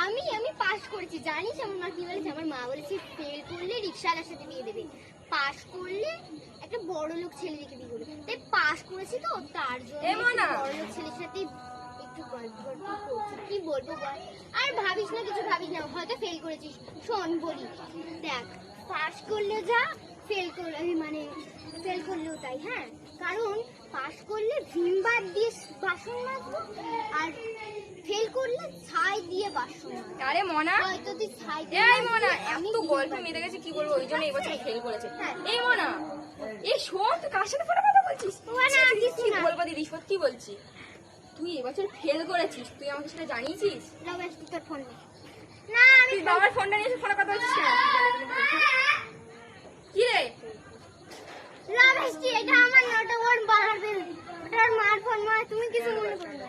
আমি আমি পাস করেছি, জানিস আমার মা কি বলেছে? আমার মা বলেছে ফেল করলে রিক্সাওয়ালার সাথে বিয়ে দেবে, পাস করলে একটা বড় লোক ছেলে দেখে বিয়ে করবে। তাই পাস করেছি তো, তার জন্য বড় লোক ছেলের সাথে একটু গল্প করছি। কি বলবো বল? আর ভাবিস না, কিছু ভাবিস না, হয়তো ফেল করেছিস। শোন বলি, দেখ, পাস করলে যা, ফেল করলে মানে ফেল করলেও তাই। হ্যাঁ, কারণ পাস করলে ভিমবার দিয়ে বাসন মাজবো, আর ফেল করলে ছাই দিয়ে বাসন মাজবো। আরে মনা, হয়তো তুই ছাই এই মনা, এত গল্প মেতে গেছে, কি বলবো, ওই জন্য এই বছর ফেল করেছে। এই মনা, এই শোন, তুই কার সাথে ফোনে কথা বলছিস? কি বলবো দিদি, সত্যি বলছি, তুই এবছর ফেল করেছিস, তুই আমাকে সেটা জানিয়েছিস? তোর ফোন না, তুই বাবার ফোনটা নিয়ে ফোনে কথা বলছিস কেন? কি রে লাভ এটা আমার নটা ওর বাড়াবে, ওটা ওর মার ফোন, মা তুমি কিছু মনে করো না।